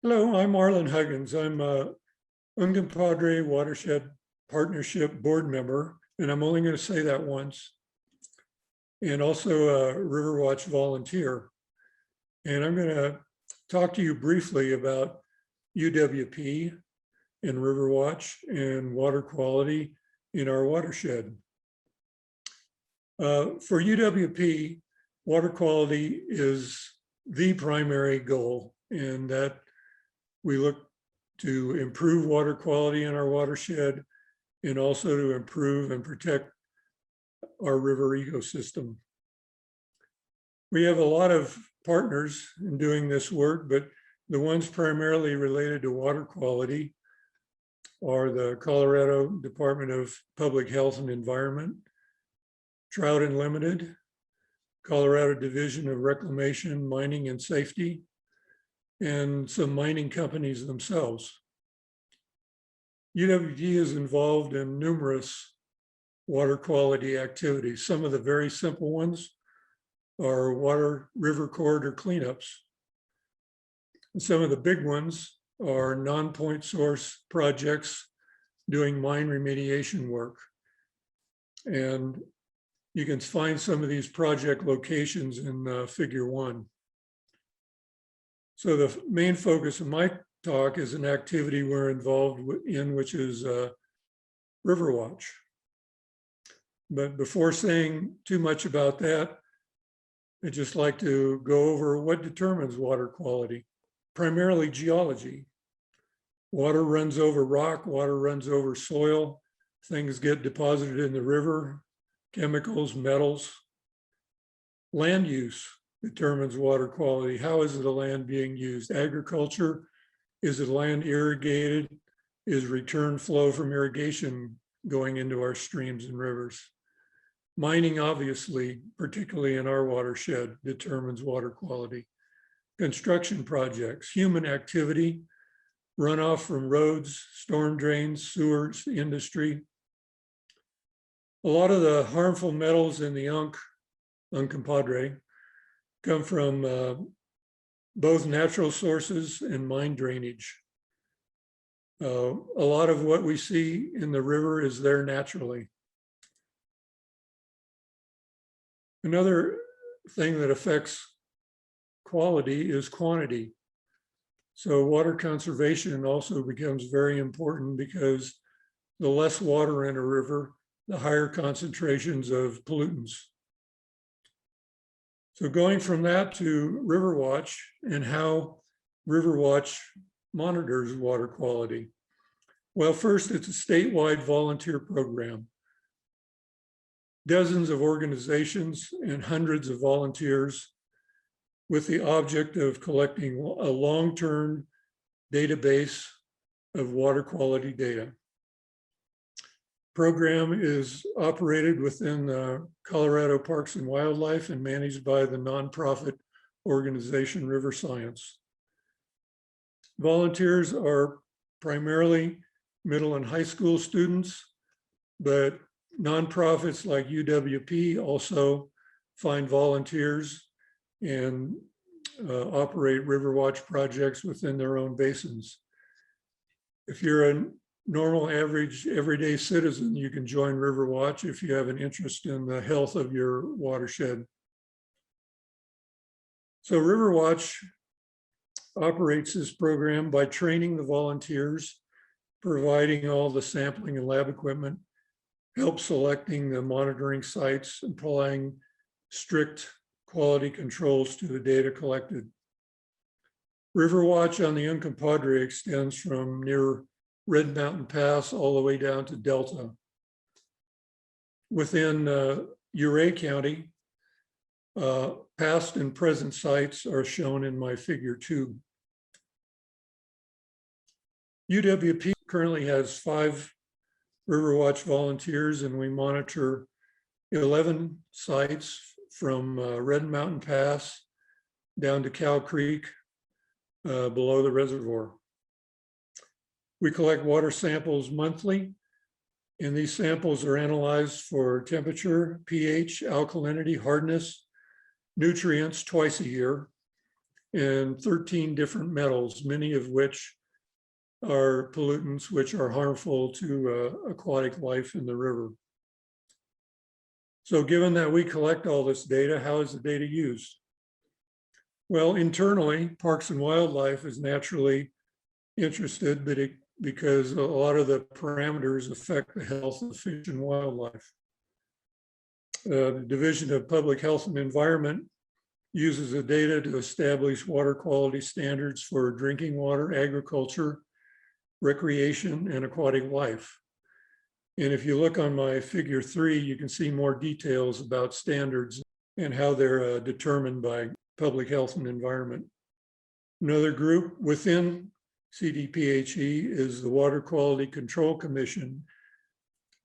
Hello, I'm Arlen Huggins. I'm a Uncompahgre Watershed Partnership board member, and I'm only going to say that once, and also a Riverwatch volunteer. And I'm going to talk to you briefly about UWP and Riverwatch and water quality in our watershed. For UWP, water quality is the primary goal, and that we look to improve water quality in our watershed and also to improve and protect our river ecosystem. We have a lot of partners in doing this work, but the ones primarily related to water quality are the Colorado Department of Public Health and Environment, Trout Unlimited, Colorado Division of Reclamation, Mining and Safety, and some mining companies themselves. UWP is involved in numerous water quality activities. Some of the very simple ones are water river corridor cleanups. And some of the big ones are non-point source projects doing mine remediation work. And you can find some of these project locations in Figure 1. So the main focus of my talk is an activity we're involved in, which is Riverwatch. But before saying too much about that, I'd just like to go over what determines water quality, primarily geology. Water runs over rock, water runs over soil, things get deposited in the river, chemicals, metals. Land use determines water quality. How is the land being used? Agriculture, is the land irrigated? Is return flow from irrigation going into our streams and rivers? Mining, obviously, particularly in our watershed, determines water quality. Construction projects, human activity, runoff from roads, storm drains, sewers, industry. A lot of the harmful metals in the Uncompahgre come from both natural sources and mine drainage. A lot of what we see in the river is there naturally. Another thing that affects quality is quantity. So water conservation also becomes very important because the less water in a river, the higher concentrations of pollutants. So going from that to Riverwatch and how Riverwatch monitors water quality. Well, first, it's a statewide volunteer program. Dozens of organizations and hundreds of volunteers with the object of collecting a long-term database of water quality data. Program is operated within the Colorado Parks and Wildlife and managed by the nonprofit organization River Science. Volunteers are primarily middle and high school students, but nonprofits like UWP also find volunteers and operate Riverwatch projects within their own basins. If you're a normal, average, everyday citizen, you can join Riverwatch if you have an interest in the health of your watershed. So Riverwatch operates this program by training the volunteers, providing all the sampling and lab equipment, help selecting the monitoring sites, applying strict quality controls to the data collected. Riverwatch on the Uncompahgre extends from near Red Mountain Pass all the way down to Delta. Within Ouray County, past and present sites are shown in my Figure 2. UWP currently has 5 Riverwatch volunteers, and we monitor 11 sites from Red Mountain Pass down to Cow Creek below the reservoir. We collect water samples monthly, and these samples are analyzed for temperature, pH, alkalinity, hardness, nutrients twice a year, and 13 different metals, many of which are pollutants which are harmful to aquatic life in the river. So given that we collect all this data, how is the data used? Well, internally, Parks and Wildlife is naturally interested, but because a lot of the parameters affect the health of fish and wildlife. The Division of Public Health and Environment uses the data to establish water quality standards for drinking water, agriculture, recreation, and aquatic life. And if you look on my figure 3, you can see more details about standards and how they're determined by public health and environment. Another group within CDPHE is the Water Quality Control Commission.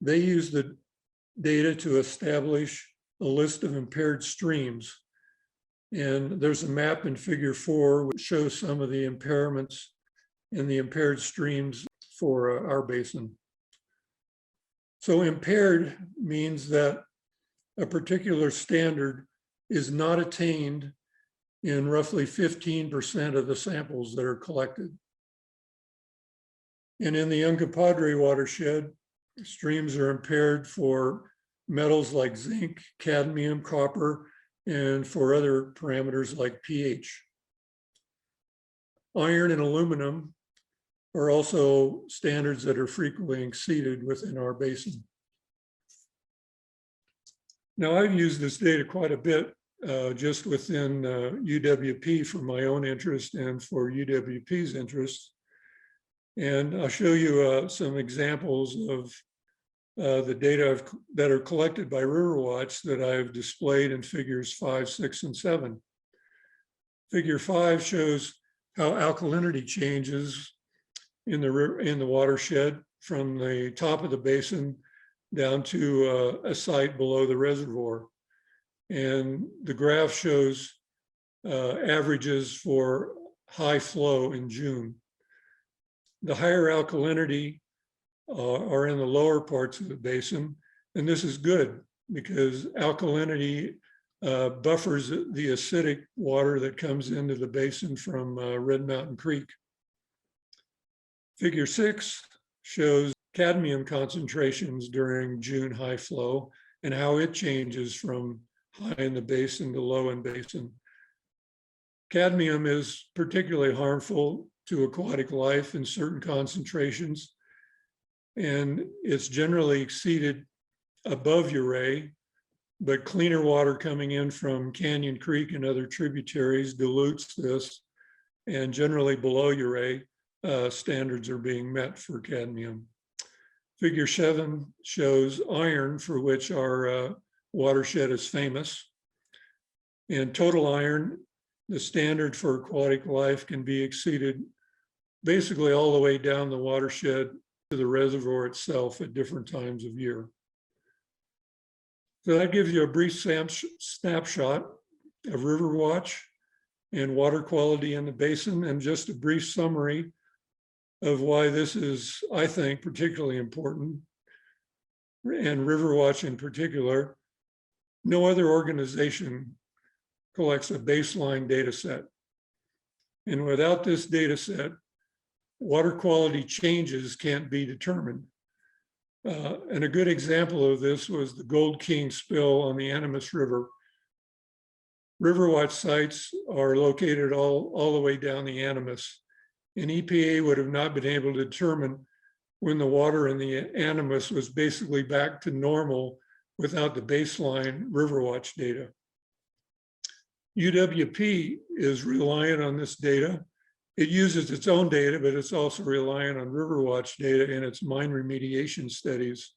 They use the data to establish a list of impaired streams. And there's a map in figure 4 which shows some of the impairments in the impaired streams for our basin. So impaired means that a particular standard is not attained in roughly 15% of the samples that are collected. And in the Uncompahgre Watershed, streams are impaired for metals like zinc, cadmium, copper, and for other parameters like pH. Iron and aluminum are also standards that are frequently exceeded within our basin. Now, I've used this data quite a bit just within UWP for my own interest and for UWP's interest. And I'll show you some examples of the data that are collected by Riverwatch that I've displayed in figures 5, 6, and 7. Figure 5 shows how alkalinity changes in the watershed from the top of the basin down to a site below the reservoir. And the graph shows averages for high flow in June. The higher alkalinity are in the lower parts of the basin, and this is good because alkalinity buffers the acidic water that comes into the basin from Red Mountain Creek. Figure 6 shows cadmium concentrations during June high flow and how it changes from high in the basin to low in basin. Cadmium is particularly harmful to aquatic life in certain concentrations, and it's generally exceeded above Ouray, but cleaner water coming in from Canyon Creek and other tributaries dilutes this, and generally below Ouray, standards are being met for cadmium. Figure 7 shows iron, for which our watershed is famous. And total iron, the standard for aquatic life, can be exceeded basically all the way down the watershed to the reservoir itself at different times of year. So that gives you a brief snapshot of Riverwatch and water quality in the basin, and just a brief summary of why this is, I think, particularly important, and Riverwatch in particular. No other organization collects a baseline data set. And without this data set, water quality changes can't be determined. And a good example of this was the Gold King spill on the Animas River. Riverwatch sites are located all the way down the Animas, and EPA would have not been able to determine when the water in the Animas was basically back to normal without the baseline Riverwatch data. UWP is reliant on this data. It uses its own data, but it's also reliant on Riverwatch data in its mine remediation studies.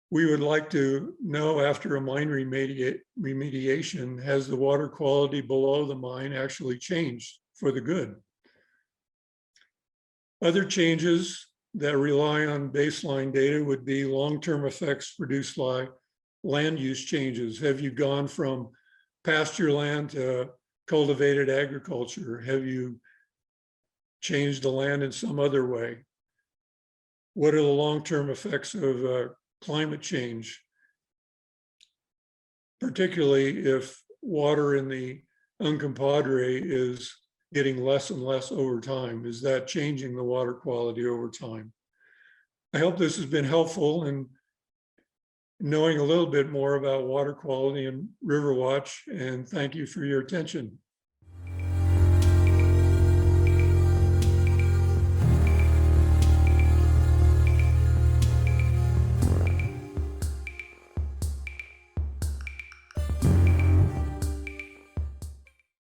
We would like to know, after a mine remediation, has the water quality below the mine actually changed for the good? Other changes that rely on baseline data would be long-term effects produced by land use changes. Have you gone from pasture land to cultivated agriculture? Have you changed the land in some other way? What are the long-term effects of climate change? Particularly if water in the Uncompahgre is getting less and less over time? Is that changing the water quality over time? I hope this has been helpful in knowing a little bit more about water quality and river watch, and thank you for your attention.